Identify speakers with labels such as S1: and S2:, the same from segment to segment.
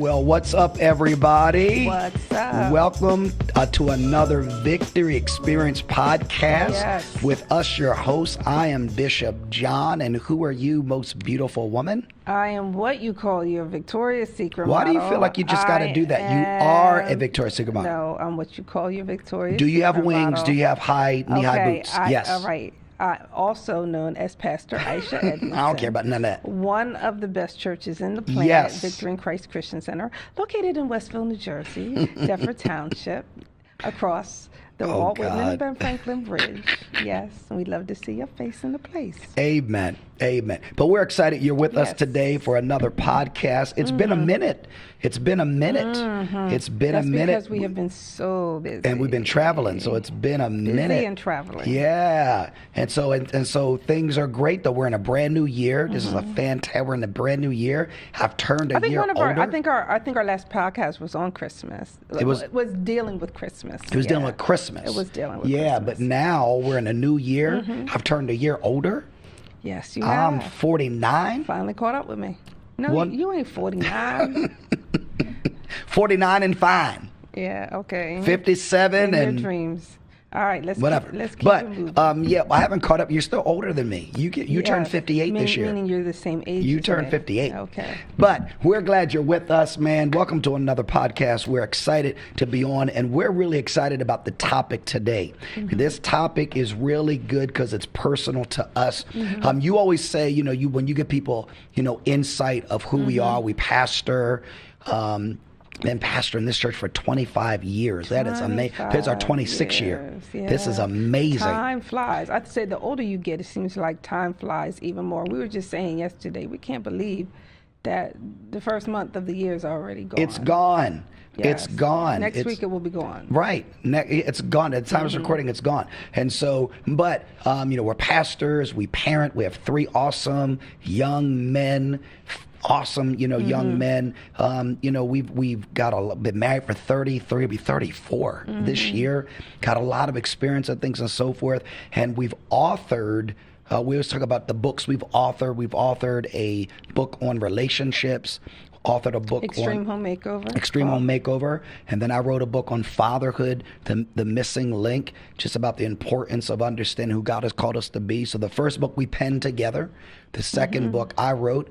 S1: Well, what's up, everybody?
S2: What's up?
S1: Welcome to another Victory Experience podcast.
S2: Yes.
S1: With us, your host. I am Bishop John, and who are you, most beautiful woman?
S2: I am what you call your Victoria's Secret
S1: Why
S2: model.
S1: do you feel like you just got to do that? You are a Victoria's Secret model.
S2: No, I'm what you call your Victoria's
S1: Do you have
S2: Secret
S1: wings?
S2: model.
S1: Do you have knee-high boots? Yes.
S2: All right. Also known as Pastor Isha Edmondson.
S1: I don't care about none of that.
S2: One of the best churches in the planet,
S1: Yes.
S2: Victory in Christ Christian Center, located in Westville, New Jersey, Deptford Township, across the Walt Whitman and Ben Franklin Bridge. Yes, we'd love to see your face in the place.
S1: Amen. Amen. But we're excited you're with us today for another podcast. It's been a minute. It's been a minute. It's been
S2: That's
S1: a minute.
S2: because we have been so busy.
S1: And we've been traveling, so it's been a minute.
S2: Busy and traveling.
S1: Yeah. And so things are great, though. We're in a brand new year. This is a fantastic. We're in a brand new year. I've turned a year older.
S2: I think our last podcast was on Christmas. It was dealing with Christmas.
S1: It was dealing with Christmas.
S2: It was dealing with
S1: Christmas.
S2: Christmas.
S1: But now we're in a new year. I've turned a year older.
S2: Yes, you have.
S1: I'm 49.
S2: Finally caught up with me. No, you ain't 49.
S1: 49 and fine.
S2: Yeah, okay.
S1: 57
S2: in
S1: and
S2: your dreams. All right, let's
S1: whatever.
S2: Keep
S1: but
S2: it moving.
S1: I haven't caught up. You're still older than me. You turned 58 this year.
S2: Meaning you're the same age.
S1: You
S2: as
S1: turned
S2: me.
S1: 58.
S2: Okay.
S1: But we're glad you're with us, man. Welcome to another podcast. We're excited to be on, and we're really excited about the topic today. This topic is really good because it's personal to us. You always say, when you get people, insight of who we are. We pastor. Been pastoring this church for 25 years. That is amazing. It's our 26th year.
S2: Yeah.
S1: This is amazing.
S2: Time flies. I'd say the older you get, it seems like time flies even more. We were just saying yesterday, we can't believe that the first month of the year is already gone.
S1: It's gone.
S2: Yes.
S1: It's gone.
S2: Next week it will be gone.
S1: Right. It's gone. At the time of recording, it's gone. And so, but, we're pastors, we parent, we have 3 awesome young men, young men. We've been married for 33, will be 34 this year. Got a lot of experience and things and so forth. And we've authored. We always talk about the books we've authored. We've authored a book on relationships. Authored a book
S2: Extreme Home Makeover.
S1: Extreme Home Makeover. And then I wrote a book on fatherhood, the missing link, just about the importance of understanding who God has called us to be. So the first book we penned together, the second book I wrote,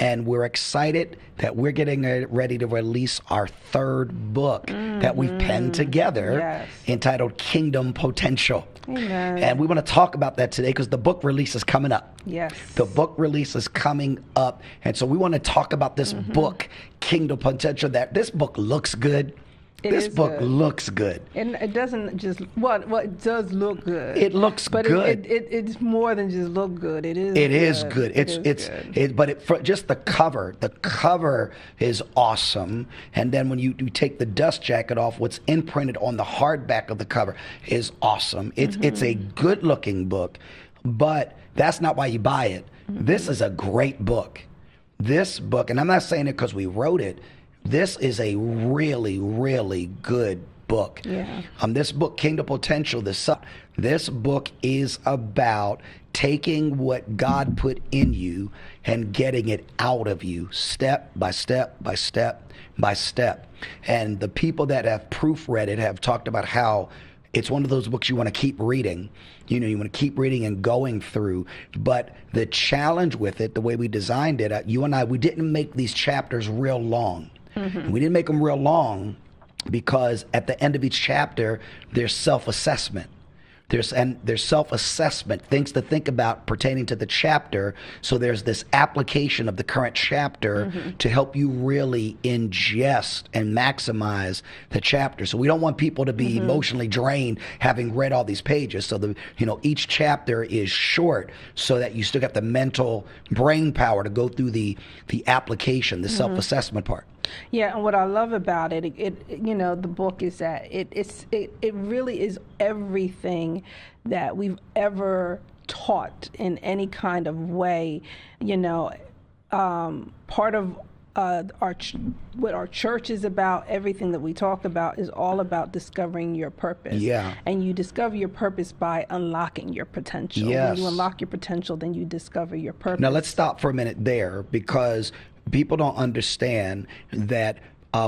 S1: and we're excited that we're getting ready to release our third book that we've penned together, entitled Kingdom Potential.
S2: Amen.
S1: And we want to talk about that today because the book release is coming up.
S2: Yes.
S1: The book release is coming up. And so we want to talk about this book, Kingdom Potential, that this book looks good. This book looks good.
S2: And it doesn't just, it does look good.
S1: It looks
S2: good.
S1: But
S2: it's more than just look good. It is
S1: good.
S2: But
S1: just the cover is awesome. And then when you take the dust jacket off, what's imprinted on the hardback of the cover is awesome. It's a good looking book, but that's not why you buy it. This is a great book. This book, and I'm not saying it because we wrote it, this is a really, really good book.
S2: Yeah.
S1: This book, Kingdom Potential, this book is about taking what God put in you and getting it out of you, step by step by step by step. And the people that have proofread it have talked about how it's one of those books you want to keep reading. You want to keep reading and going through. But the challenge with it, the way we designed it, you and I, we didn't make these chapters real long. We didn't make them real long because at the end of each chapter, there's self-assessment. There's self-assessment, things to think about pertaining to the chapter. So there's this application of the current chapter to help you really ingest and maximize the chapter. So we don't want people to be emotionally drained having read all these pages. So each chapter is short so that you still got the mental brain power to go through the application, the self-assessment part.
S2: Yeah, and what I love about it, the book is that it really is everything that we've ever taught in any kind of way. Part of what our church is about, everything that we talk about is all about discovering your purpose.
S1: Yeah.
S2: And you discover your purpose by unlocking your potential.
S1: Yes.
S2: When you unlock your potential, then you discover your purpose.
S1: Now let's stop for a minute there because people don't understand that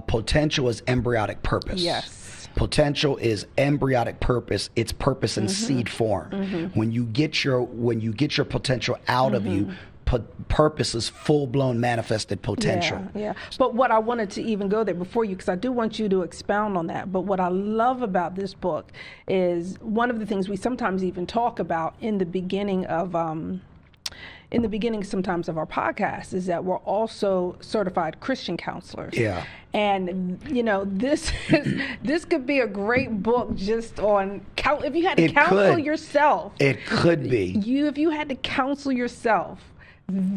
S1: potential is embryonic purpose.
S2: Yes.
S1: Potential is embryonic purpose. It's purpose in seed form. When you get your potential out of you, purpose is full-blown manifested potential.
S2: Yeah. But what I wanted to even go there before you, because I do want you to expound on that. But what I love about this book is one of the things we sometimes even talk about in the beginning of sometimes of our podcast is that we're also certified Christian counselors.
S1: Yeah.
S2: And this could be a great book just on if you had to counsel yourself.
S1: It could be.
S2: If you had to counsel yourself,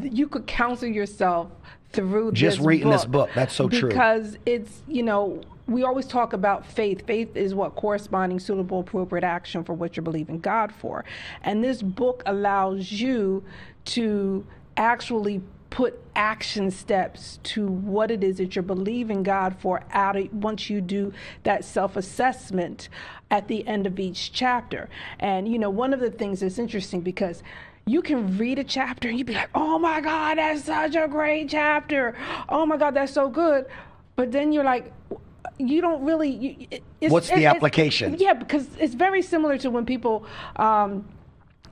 S2: you could counsel yourself through
S1: just reading this book. That's so true.
S2: Because it's, we always talk about faith. Faith is what corresponding, suitable, appropriate action for what you're believing God for. And this book allows you to actually put action steps to what it is that you're believing God for once you do that self-assessment at the end of each chapter. And, one of the things that's interesting because you can read a chapter and you'd be like, oh my God, that's such a great chapter. Oh my God, that's so good. But then you're like, you don't really...
S1: What's the application?
S2: Yeah, because it's very similar to when people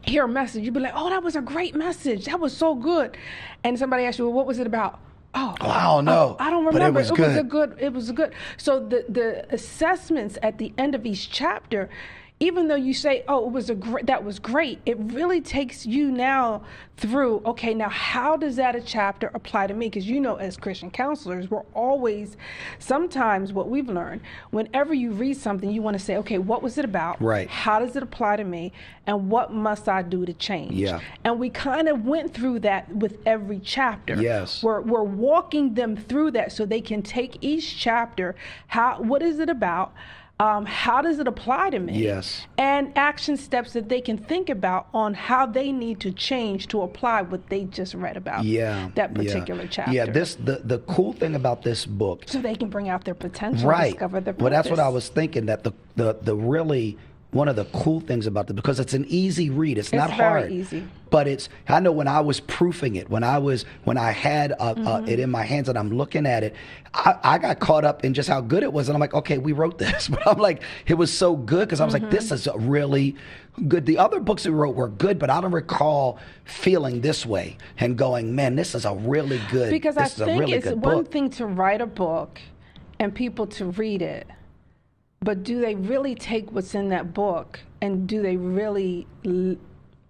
S2: hear a message. You'd be like, oh, that was a great message. That was so good. And somebody asks you, well, what was it about? Oh,
S1: I don't know.
S2: I don't remember.
S1: But it was good.
S2: So the assessments at the end of each chapter, even though you say, oh, that was great, it really takes you now through, okay, now how does that chapter apply to me? Because as Christian counselors, we're always, sometimes what we've learned, whenever you read something, you want to say, okay, what was it about?
S1: Right.
S2: How does it apply to me? And what must I do to change?
S1: Yeah. And
S2: we kind of went through that with every chapter.
S1: Yes.
S2: We're walking them through that so they can take each chapter, what is it about? How does it apply to me?
S1: Yes.
S2: And action steps that they can think about on how they need to change to apply what they just read about. That particular chapter.
S1: Yeah. The cool thing about this book.
S2: So they can bring out their potential,
S1: right.
S2: Discover their purpose.
S1: Well, that's what I was thinking. That the really one of the cool things about it, because it's an easy read. It's not hard.
S2: Very easy.
S1: But I know when I was proofing it, when I had it in my hands and I'm looking at it, I got caught up in just how good it was. And I'm like, okay, we wrote this. But I'm like, it was so good because I was like, this is really good. The other books we wrote were good, but I don't recall feeling this way and going, man, this is a really good,
S2: because I think it's one
S1: book.
S2: thing to write a book and people to read it. But do they really take what's in that book and do they really think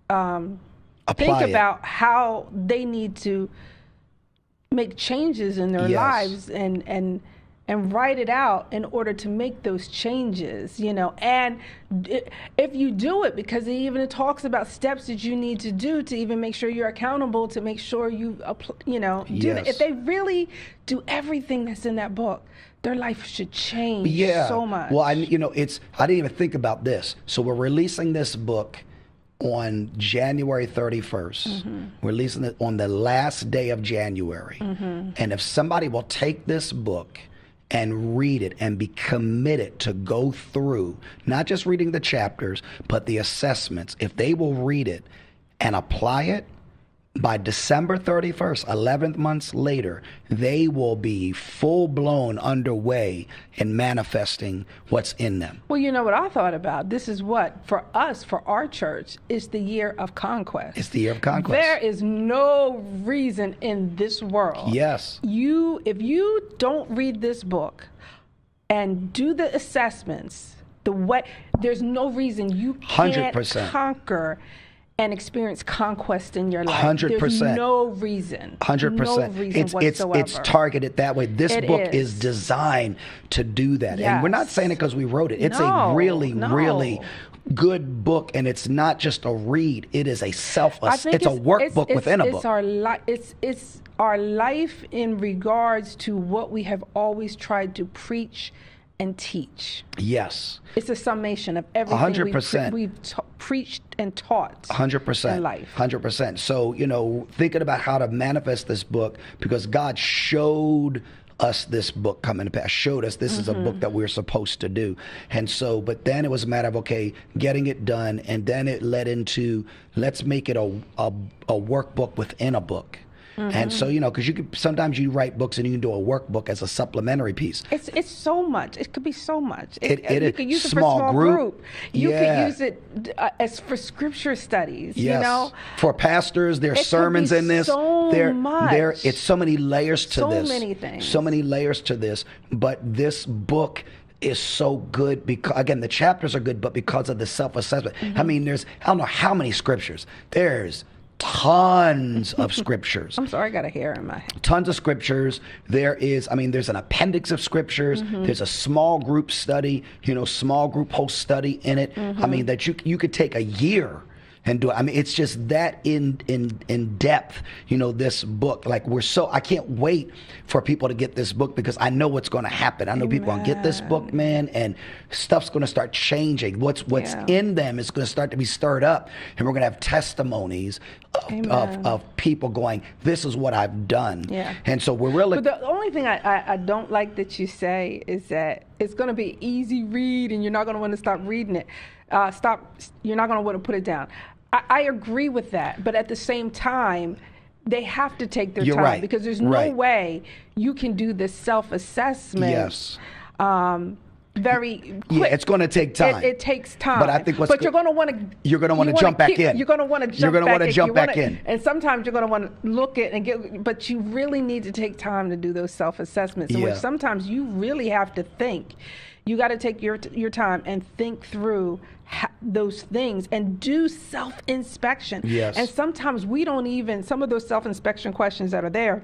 S2: about how they need to make changes in their lives and write it out in order to make those changes, And if you do it, because it talks about steps that you need to do to even make sure you're accountable, to make sure you do that. If they really do everything that's in that book, their life should change so much.
S1: Well, I didn't even think about this. So we're releasing this book on January 31st. We're releasing it on the last day of January. And if somebody will take this book and read it and be committed to go through, not just reading the chapters, but the assessments, if they will read it and apply it, by December 31st, 11 months later, they will be full-blown underway in manifesting what's in them.
S2: Well, you know what I thought about? This is what, for us, for our church, is the year of conquest.
S1: It's the year of conquest.
S2: There is no reason in this world.
S1: Yes.
S2: If you don't read this book and do the assessments, there's no reason you can't
S1: 100%.
S2: conquer and experience conquest in your life.
S1: 100%.
S2: There's no reason.
S1: 100%.
S2: No reason whatsoever.
S1: It's targeted that way. This book is designed to do that.
S2: Yes.
S1: And we're not saying it because we wrote it. It's a really, really good book, and it's not just a read. It is it's a workbook within a book.
S2: It's our life in regards to what we have always tried to preach and teach.
S1: Yes.
S2: It's a summation of everything
S1: 100%.
S2: we've preached and taught
S1: 100%
S2: in life.
S1: 100%. So, thinking about how to manifest this book, because God showed us this book coming to pass, showed us this is a book that we're supposed to do. And so, but then it was a matter of, okay, getting it done. And then it led into, let's make it a workbook within a book. And so, because sometimes you write books and you can do a workbook as a supplementary piece.
S2: It's so much. It could be so much.
S1: You
S2: could use it for a small group. You could use it as for scripture studies.
S1: Yes. For pastors, there's sermons in this.
S2: So much.
S1: It's so many layers to this.
S2: So many things.
S1: So many layers to this. But this book is so good because, again, the chapters are good, but because of the self-assessment. I mean, I don't know how many scriptures. There's tons of scriptures.
S2: I'm sorry, I got a hair in my head.
S1: Tons of scriptures. There's an appendix of scriptures. There's a small group study, small group host study in it. I mean, that you could take a year and do it. I mean, it's just that in depth, this book. Like, I can't wait for people to get this book because I know what's going to happen. I know people are going to get this book, man, and stuff's going to start changing. What's in them is going to start to be stirred up, and we're going to have testimonies of people going, this is what I've done. Yeah. And so we're really...
S2: But the only thing I don't like that you say is that it's going to be easy read and you're not going to want to stop reading it. You're not going to want to put it down. I agree with that, but at the same time, they have to take their time because there's no way you can do this self-assessment.
S1: Yes.
S2: Very quick.
S1: Yeah, it's going to take time.
S2: It takes time.
S1: But I think
S2: you're going to want to.
S1: You're going to want to jump back in.
S2: You're going to want to jump.
S1: You're going to want to jump back in.
S2: And sometimes you're going to want to look at and get. But you really need to take time to do those self-assessments, in which sometimes you really have to think. You got to take your time and think through those things and do self-inspection.
S1: Yes.
S2: And sometimes we don't even, some of those self-inspection questions that are there,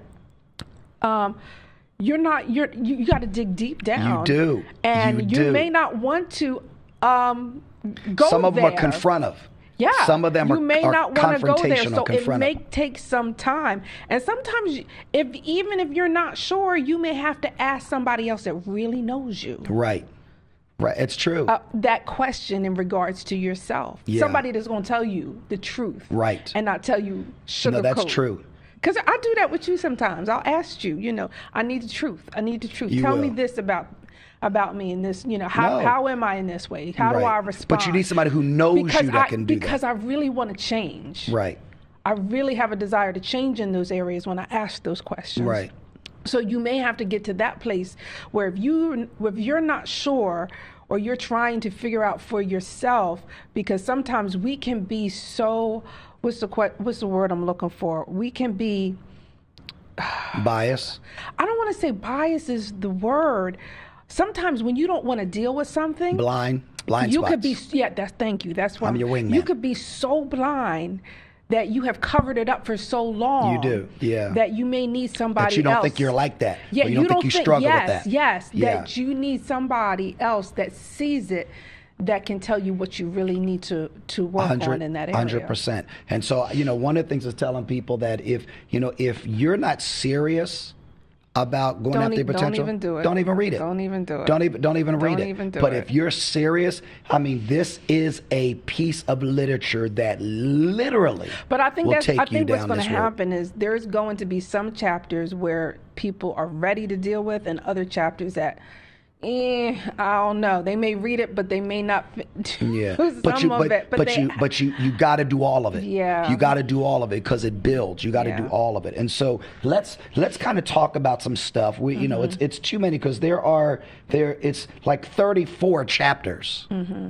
S2: you got to dig deep down.
S1: You do.
S2: And you may not want to go
S1: Some of them
S2: there.
S1: are confrontive.
S2: Yeah.
S1: Some of them
S2: you may not want to go there, so
S1: confrontational.
S2: it may take some time. And sometimes, even if you're not sure, you may have to ask somebody else that really knows you.
S1: Right. It's true.
S2: That question in regards to yourself.
S1: Yeah.
S2: Somebody that's going to tell you the truth.
S1: Right.
S2: And not tell you sugarcoat.
S1: No, that's true.
S2: Because I do that with you sometimes. I'll ask you, I need the truth. I need the truth. Tell me this about me in this, how am I in this way? How do I respond?
S1: But you need somebody who knows you that can do that.
S2: Because I really want to change.
S1: Right.
S2: I really have a desire to change in those areas when I ask those questions.
S1: Right.
S2: So you may have to get to that place where if you're not sure or you're trying to figure out for yourself, because sometimes we can be so, what's the word I'm looking for? We can be
S1: bias.
S2: I don't want to say bias is the word. Sometimes when you don't want to deal with something,
S1: blind
S2: you
S1: spots.
S2: could be thank you. That's what
S1: I'm your wingman.
S2: You could be so blind that you have covered it up for so long.
S1: You do, yeah.
S2: That you may need somebody else.
S1: That you don't think you're like that.
S2: Yeah,
S1: or you don't think you struggle with that.
S2: Yes,
S1: yeah.
S2: That you need somebody else that sees it, that can tell you what you really need to work on in that area.
S1: 100%. And so, one of the things is telling people that if you're not serious about going after your potential,
S2: don't even do it.
S1: Don't even read it.
S2: Don't even do it.
S1: Don't even read it.
S2: Don't even do
S1: but
S2: it.
S1: If you're serious, this is a piece of literature that literally
S2: But I think what's going to
S1: road.
S2: happen is there's going to be some chapters where people are ready to deal with, and other chapters that I don't know. They may read it, but they may not
S1: yeah.
S2: But
S1: you got to do all of it.
S2: Yeah.
S1: You got to do all of it because it builds. You got to do all of it. And so let's kind of talk about some stuff. We it's too many because it's like 34 chapters.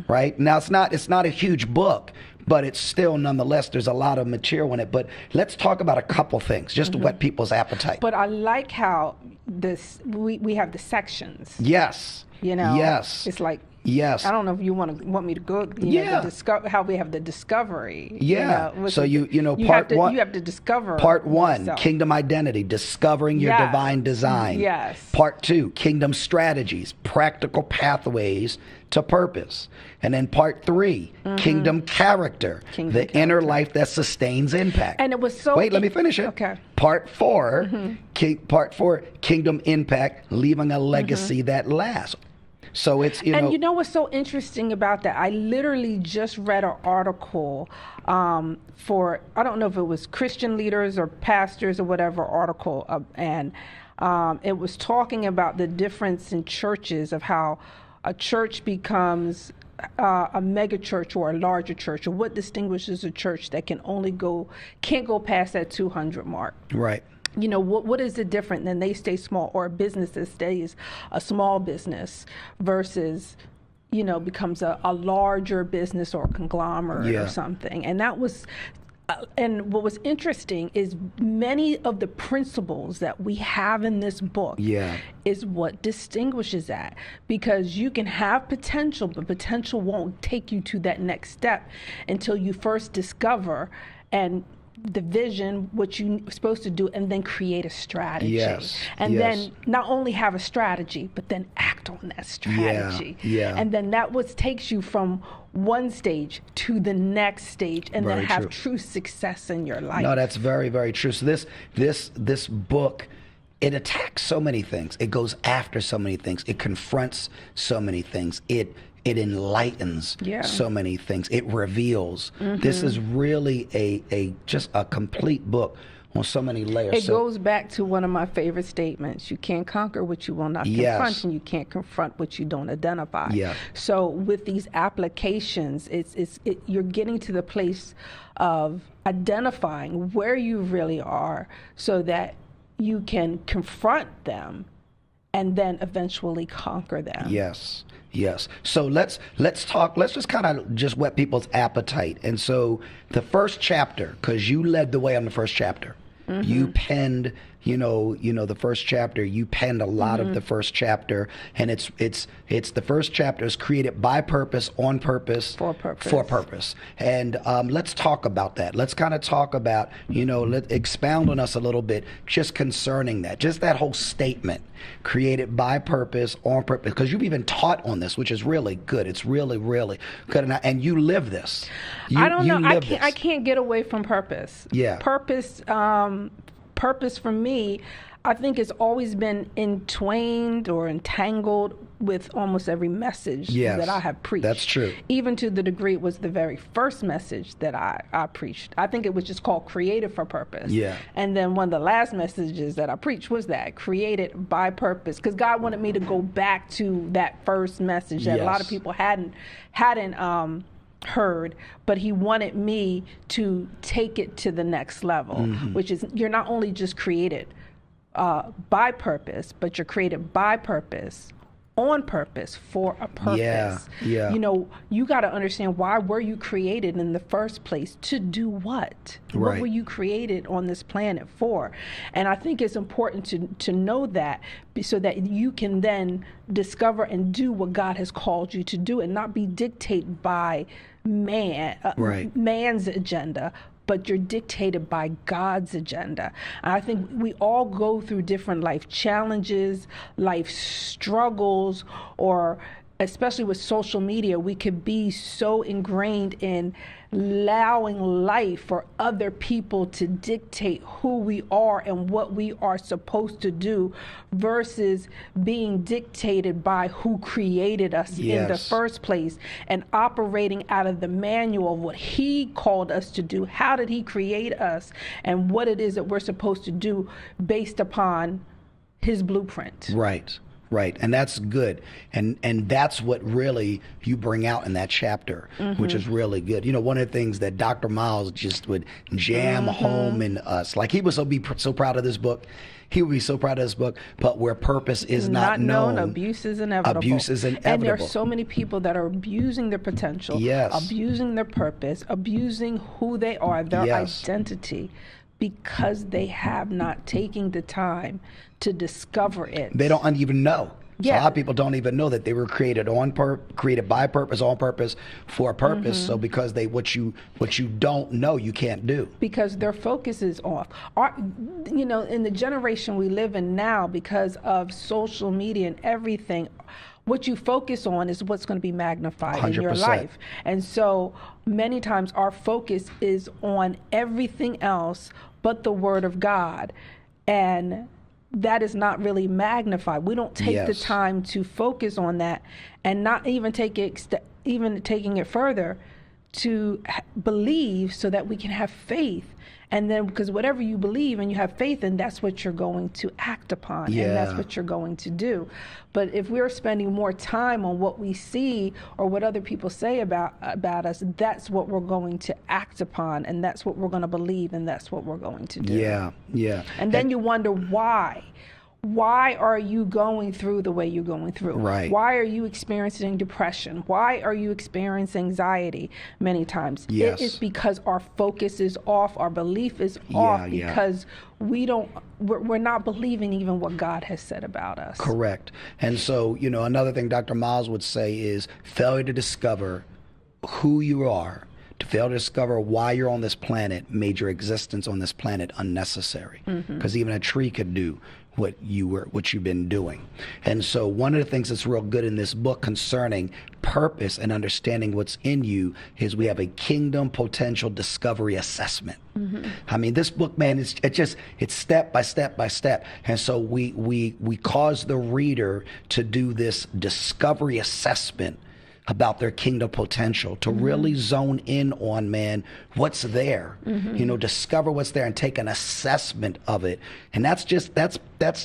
S1: Right? Now it's not a huge book, but it's still, nonetheless, there's a lot of material in it. But let's talk about a couple things just to whet people's appetite.
S2: But I like how we have the sections.
S1: Yes. Yes.
S2: It's like,
S1: yes.
S2: I don't know if you want me to go. How we have the discovery.
S1: Yeah. So
S2: part one. You have to discover.
S1: Part one,
S2: yourself.
S1: Kingdom identity, discovering your divine design.
S2: Yes.
S1: Part two, kingdom strategies, practical pathways to purpose. And then part three, kingdom character, inner life that sustains impact.
S2: And it was so.
S1: Wait, let me finish it.
S2: Okay.
S1: Part four, kingdom impact, leaving a legacy that lasts. So it's,
S2: And you know what's so interesting about that? I literally just read an article for, I don't know if it was Christian leaders or pastors or whatever article, and it was talking about the difference in churches, of how a church becomes a mega church or a larger church, or what distinguishes a church that can't go past that 200 mark.
S1: Right.
S2: You know, what is it different than they stay small, or a business that stays a small business versus, you know, becomes a larger business or conglomerate or something. And that was, and what was interesting is many of the principles that we have in this book is what distinguishes that. Because you can have potential, but potential won't take you to that next step until you first discover and the vision, what you're supposed to do, and then create a strategy. And then not only have a strategy, but then act on that strategy. And then that what takes you from one stage to the next stage, and then have true success in your life.
S1: No, that's very, very true. So this book, it attacks so many things. It goes after so many things. It confronts so many things. It enlightens so many things. It reveals. This is really a just a complete book on so many layers.
S2: It goes back to one of my favorite statements: you can't conquer what you will not confront, and you can't confront what you don't identify. So with these applications, you're getting to the place of identifying where you really are, so that you can confront them and then eventually conquer them.
S1: Yes. So let's talk. Let's just kind of just whet people's appetite. And so the first chapter, because you led the way on the first chapter, you penned, the first chapter. You penned a lot of the first chapter, and it's the first chapter is created by purpose, on purpose, for purpose. And let's talk about that. Let's kind of talk about, let expound on us a little bit, just concerning that, just that whole statement, created by purpose, on purpose, because you've even taught on this, which is really good. It's really, really good, and you live this.
S2: I don't know. I can't get away from purpose. Purpose for me, I think, has always been entwined or entangled with almost every message that I have preached.
S1: That's true.
S2: Even to the degree it was the very first message that I preached. I think it was just called Created for Purpose. And then one of the last messages that I preached was that, created by purpose. Because God wanted me to go back to that first message that a lot of people hadn't heard, but he wanted me to take it to the next level, which is, you're not only just created by purpose, but you're created by purpose, on purpose, for a purpose. You got to understand, why were you created in the first place? To do what? What were you created on this planet for? And I think it's important to know that, so that you can then discover and do what God has called you to do, and not be dictated by man's agenda, but you're dictated by God's agenda. And I think we all go through different life challenges, life struggles, or especially with social media, we could be so ingrained in allowing life for other people to dictate who we are and what we are supposed to do, versus being dictated by who created us in the first place, and operating out of the manual of what he called us to do. How did he create us, and what it is that we're supposed to do based upon his blueprint.
S1: Right, and that's good, and that's what really you bring out in that chapter, which is really good. One of the things that Dr. Miles just would jam home in us, like he would be so proud of this book. He would be so proud of this book, but where purpose is not known,
S2: abuse is inevitable. And there are so many people that are abusing their potential, abusing their purpose, abusing who they are, their identity, because they have not taken the time to discover it.
S1: They don't even know. So a lot of people don't even know that they were created created by purpose, on purpose, for a purpose. So because what you don't know, you can't do.
S2: Because their focus is off. In the generation we live in now, because of social media and everything, what you focus on is what's going to be magnified 100%. In your life. And so many times our focus is on everything else but the Word of God. And that is not really magnified. We don't take the time to focus on that, and not even taking it further, to believe so that we can have faith. And then, because whatever you believe and you have faith in, that's what you're going to act upon, and that's what you're going to do. But if we're spending more time on what we see or what other people say about us, that's what we're going to act upon, and that's what we're going to believe, and that's what we're going to do.
S1: Yeah.
S2: And then you wonder why. Why are you going through the way you're going through?
S1: Right.
S2: Why are you experiencing depression? Why are you experiencing anxiety many times?
S1: Yes.
S2: It is because our focus is off, our belief is off, because we're not believing even what God has said about us.
S1: Correct. And so, another thing Dr. Miles would say is failure to discover who you are, to fail to discover why you're on this planet made your existence on this planet unnecessary. Because even a tree could do what you've been doing. And so one of the things that's real good in this book concerning purpose and understanding what's in you is we have a kingdom potential discovery assessment. I mean, this book, man, it's step by step by step. And so we cause the reader to do this discovery assessment about their kingdom potential, to really zone in on, man, what's there, discover what's there and take an assessment of it. And that's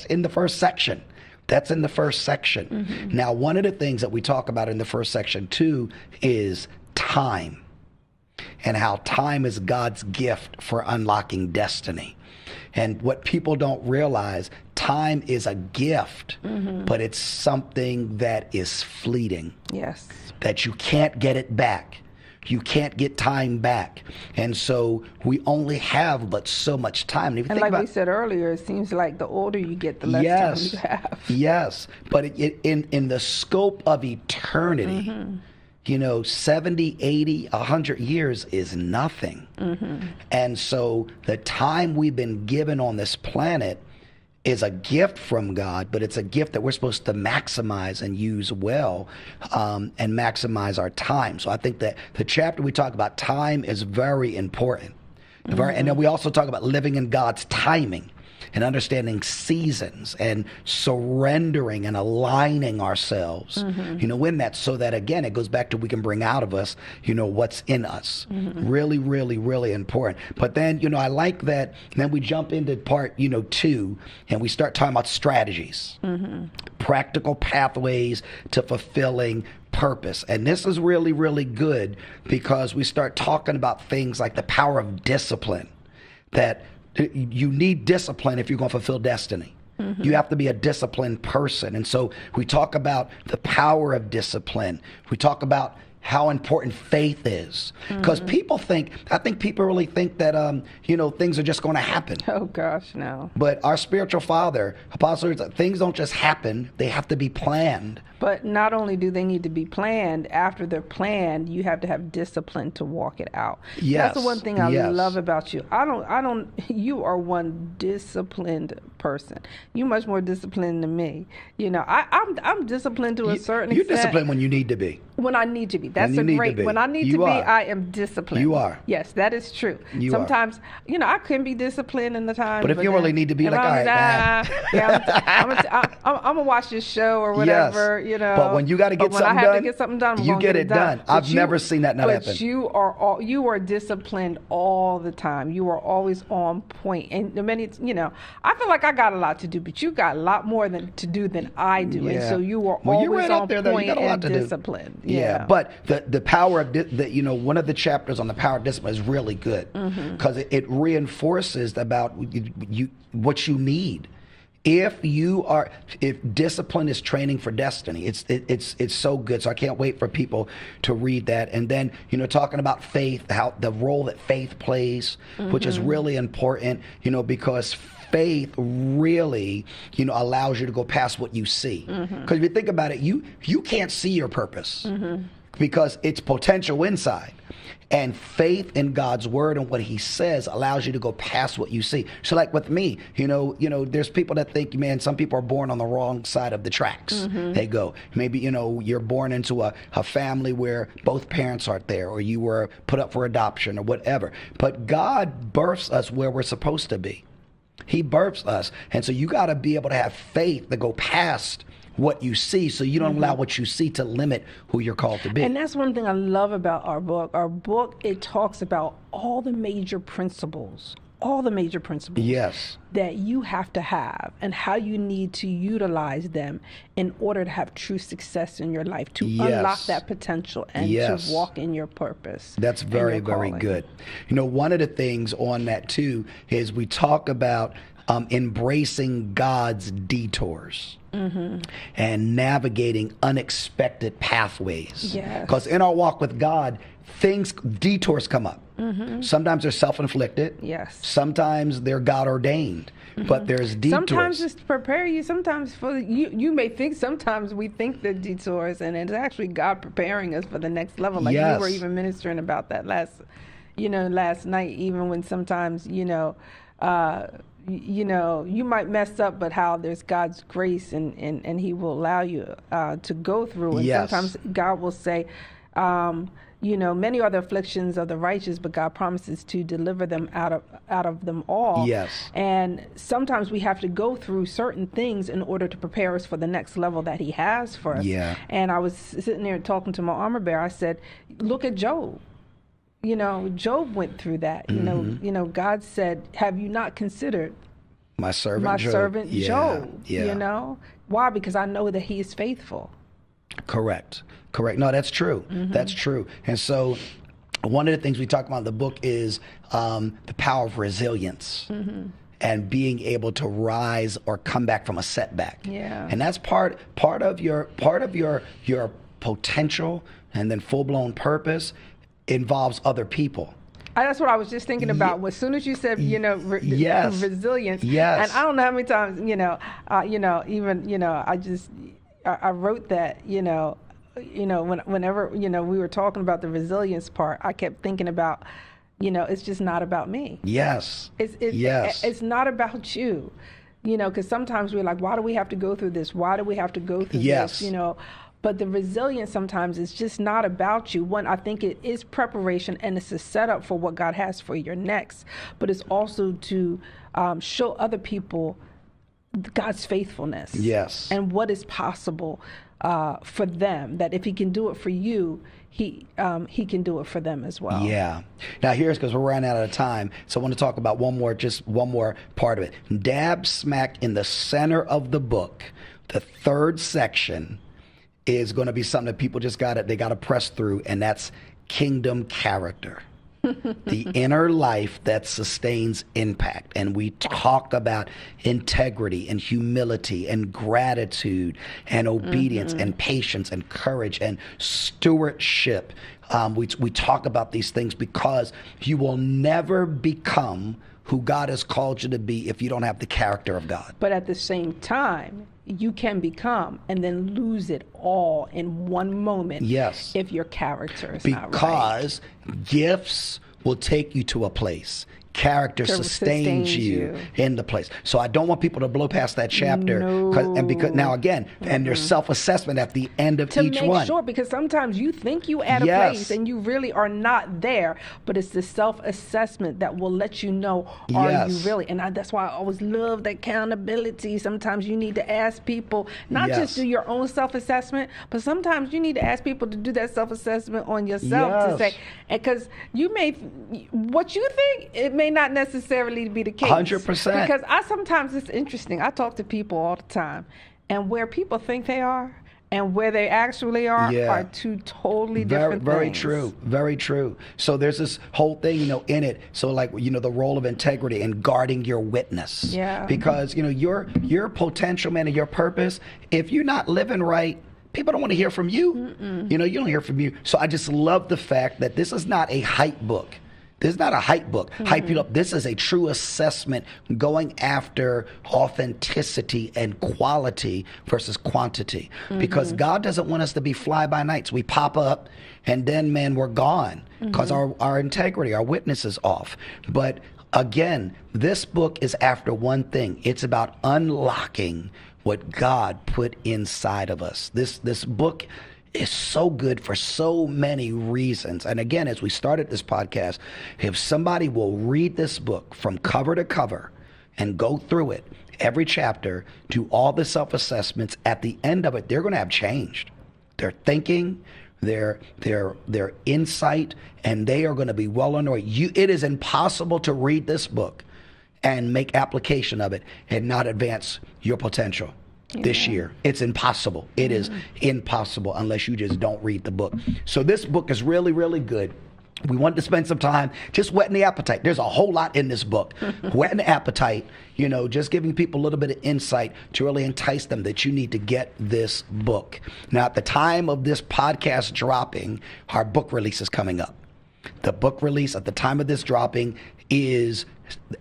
S1: in the first section. That's in the first section. Now, one of the things that we talk about in the first section too is time, and how time is God's gift for unlocking destiny. And what people don't realize, time is a gift, but it's something that is fleeting.
S2: Yes.
S1: That you can't get it back. You can't get time back. And so we only have but so much time.
S2: And like we said earlier, it seems like the older you get, the less time you have.
S1: Yes. But in the scope of eternity, 70, 80, 100 years is nothing. And so the time we've been given on this planet is a gift from God, but it's a gift that we're supposed to maximize and use well, and maximize our time. So I think that the chapter we talk about time is very important. And then we also talk about living in God's timing and understanding seasons and surrendering and aligning ourselves, in that, so that, again, it goes back to we can bring out of us, what's in us. Really, really, really important. But then, I like that. Then we jump into part, 2, and we start talking about strategies, practical pathways to fulfilling purpose. And this is really, really good because we start talking about things like the power of discipline, that you need discipline if you're going to fulfill destiny. You have to be a disciplined person. And so we talk about the power of discipline. We talk about how important faith is. Because I think people really think that, things are just going to happen.
S2: Oh, gosh, no.
S1: But our spiritual father, Apostle, things don't just happen. They have to be planned.
S2: But not only do they need to be planned, after they're planned, you have to have discipline to walk it out.
S1: Yes.
S2: That's the one thing I love about you. You are one disciplined person. You're much more disciplined than me. I'm disciplined to a certain extent.
S1: You're disciplined when you need to be.
S2: When I need to be. That's a great, when I need to be, I am disciplined.
S1: You are.
S2: Yes, that is true. Sometimes, I couldn't be disciplined in the time.
S1: But if you really need to be, like, all right,
S2: I'm going to watch this show or whatever,
S1: But when you got to get something done, you get it done. I've never seen that not happen.
S2: But you are disciplined all the time. You are always on point. And I feel like I got a lot to do, but you got a lot more to do than I do. And so you are always on point and disciplined.
S1: Yeah, but the power of one of the chapters on the power of discipline is really good because it reinforces about what you need. If discipline is training for destiny, it's so good. So I can't wait for people to read that. And then talking about faith, how the role that faith plays, which is really important. Because faith really, allows you to go past what you see. Because if you think about it, you can't see your purpose because it's potential inside. And faith in God's word and what he says allows you to go past what you see. So like with me, there's people that think, man, some people are born on the wrong side of the tracks. They go, maybe, you're born into a family where both parents aren't there, or you were put up for adoption or whatever. But God births us where we're supposed to be. He births us. And so you got to be able to have faith to go past what you see, so you don't allow what you see to limit who you're called to be.
S2: And that's one thing I love about our book. Our book, it talks about all the major principles
S1: Yes.
S2: that you have to have and how you need to utilize them in order to have true success in your life, to unlock that potential and to walk in your purpose.
S1: That's very, very good. You know, one of the things on that too is we talk about embracing God's detours and navigating unexpected pathways. Because in our walk with God, detours come up. Sometimes they're self-inflicted. Sometimes they're God ordained. But there's detours.
S2: Sometimes it's to prepare you. Sometimes for you may think. Sometimes we think the detours, and it's actually God preparing us for the next level. Like you were even ministering about that last night. Even when sometimes you might mess up, but how there's God's grace and He will allow you to go through. And sometimes God will say, many are the afflictions of the righteous, but God promises to deliver them out of them all. And sometimes we have to go through certain things in order to prepare us for the next level that He has for us. And I was sitting there talking to my armor bearer. I said, look at Job. Job went through that. God said, have you not considered
S1: my servant
S2: Job? Why? Because I know that he is faithful.
S1: Correct. No, that's true. That's true. And so one of the things we talk about in the book is the power of resilience and being able to rise or come back from a setback. And that's part of your potential and then full-blown purpose involves other people.
S2: That's what I was just thinking about. As soon as you said, resilience, and I don't know how many times, I wrote that, whenever, we were talking about the resilience part, I kept thinking about, it's just not about me. It's not about you, because sometimes we're like, why do we have to go through this? Why do we have to go through this? But the resilience sometimes is just not about you. One, I think it is preparation and it's a setup for what God has for your next. But it's also to show other people God's faithfulness. And what is possible for them. That if He can do it for you, He can do it for them as well.
S1: Now here's, because we're running out of time, so I want to talk about one more part of it. Dab smack in the center of the book, the third section is going to be something that people just got to press through, and that's kingdom character. The inner life that sustains impact. And we talk about integrity and humility and gratitude and obedience and patience and courage and stewardship. We talk about these things because you will never become who God has called you to be if you don't have the character of God.
S2: But at the same time, you can become and then lose it all in one moment if your character is not right.
S1: Because gifts will take you to a place. Character sustains you in the place. So I don't want people to blow past that chapter. Because now again, and there's self-assessment at the end of each one.
S2: To make sure, because sometimes you think you at a place and you really are not there, but it's the self-assessment that will let you know, are you really? And that's why I always love the accountability. Sometimes you need to ask people, not just do your own self-assessment, but sometimes you need to ask people to do that self-assessment on yourself to say, because what you think, it may not necessarily be the case.
S1: 100%.
S2: Because sometimes it's interesting. I talk to people all the time, and where people think they are and where they actually are two totally different things.
S1: Very true. Very true. So there's this whole thing, in it. So like, the role of integrity and guarding your witness. Because, your potential, man, and your purpose, if you're not living right, people don't want to hear from you. You don't hear from you. So I just love the fact that this is not a hype book. This is not a hype book. Hype you up. This is a true assessment going after authenticity and quality versus quantity. Because God doesn't want us to be fly-by-nights. We pop up and then, man, we're gone because our integrity, our witness is off. But again, this book is after one thing. It's about unlocking what God put inside of us. This book is so good for so many reasons. And again, as we started this podcast, if somebody will read this book from cover to cover and go through it every chapter, do all the self-assessments. At the end of it, they're going to have changed their thinking, their insight, and they are going to be well on their way. It is impossible to read this book and make application of it and not advance your potential. This year. It's impossible. It is impossible unless you just don't read the book. So this book is really, really good. We wanted to spend some time just whetting the appetite. There's a whole lot in this book. Whetting the appetite, just giving people a little bit of insight to really entice them that you need to get this book. Now, at the time of this podcast dropping, our book release is coming up. The book release at the time of this dropping is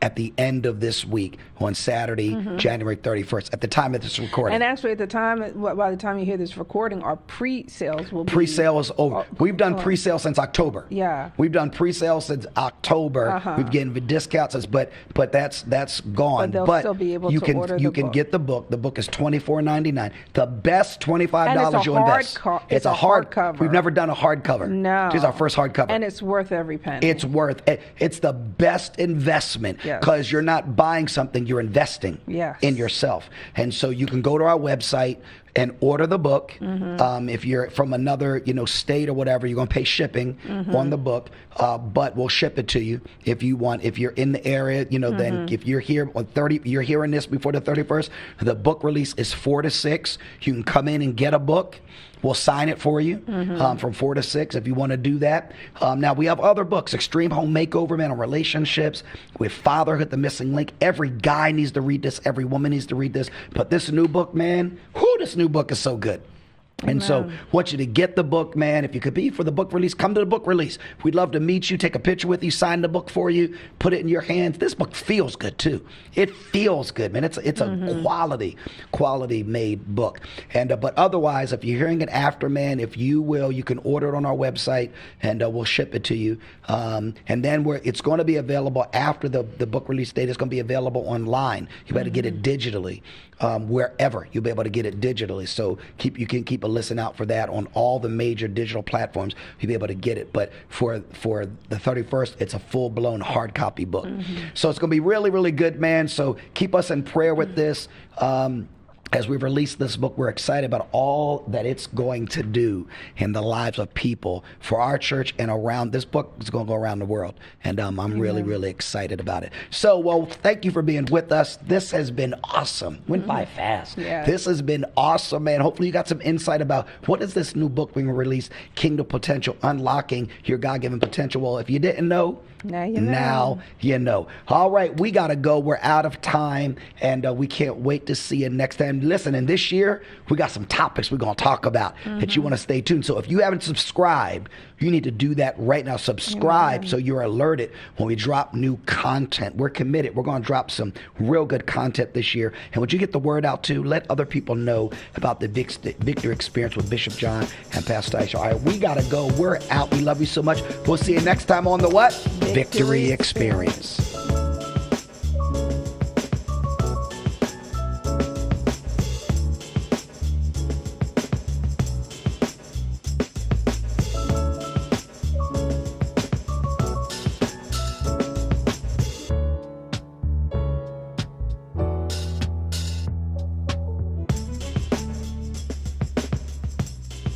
S1: at the end of this week on Saturday, January 31st, at the time of this recording.
S2: And actually, by the time you hear this recording, our pre-sales will be...
S1: Pre-sale is over. We've done pre-sale since October.
S2: Yeah.
S1: We've done pre-sale since October. We've given discounts, but that's gone.
S2: But they'll still be able to order the book.
S1: You can get the book. The book is $24.99. The best $25 you'll invest.
S2: It's a hardcover.
S1: We've never done a hardcover.
S2: No.
S1: This is our first hardcover.
S2: And it's worth every penny.
S1: It's the best investment because you're not buying something, you're investing in yourself. And so you can go to our website and order the book. If you're from another state or whatever, you're going to pay shipping on the book, but we'll ship it to you if you want. If you're in the area, then if you're here on you're hearing this before the 31st, the book release is 4 to 6. You can come in and get a book. We'll sign it for you from 4 to 6 if you want to do that. Now, we have other books, Extreme Home Makeover, Man, on Relationships, with Fatherhood, The Missing Link. Every guy needs to read this. Every woman needs to read this. But this new book, man, this new book is so good. And so I want you to get the book, man. If you could be for the book release, come to the book release. We'd love to meet you, take a picture with you, sign the book for you, put it in your hands. This book feels good, too. It feels good, man. It's a quality made book. And but otherwise, if you're hearing it after, man, if you will, you can order it on our website, and we'll ship it to you. And then it's going to be available after the book release date. It's going to be available online. You better get it digitally. Wherever you'll be able to get it digitally. So you can keep a listen out for that on all the major digital platforms. You'll be able to get it. But for the 31st, it's a full-blown hard copy book. So it's going to be really, really good, man. So keep us in prayer with this. As we release this book, we're excited about all that it's going to do in the lives of people for our church and around. This book is going to go around the world, and I'm really, really excited about it. So, well, thank you for being with us. This has been awesome. Went by fast. Yeah. This has been awesome, man. Hopefully you got some insight about what is this new book being released, Kingdom Potential, Unlocking Your God-Given Potential. Well, if you didn't know, now you know. All right, we got to go. We're out of time, and we can't wait to see you next time. Listen, and this year, we got some topics we're going to talk about that you want to stay tuned. So if you haven't subscribed, you need to do that right now. Subscribe so you're alerted when we drop new content. We're committed. We're going to drop some real good content this year. And would you get the word out, too? Let other people know about the Victory Experience with Bishop John and Pastor Isha. All right, we got to go. We're out. We love you so much. We'll see you next time on the what? Victory Experience.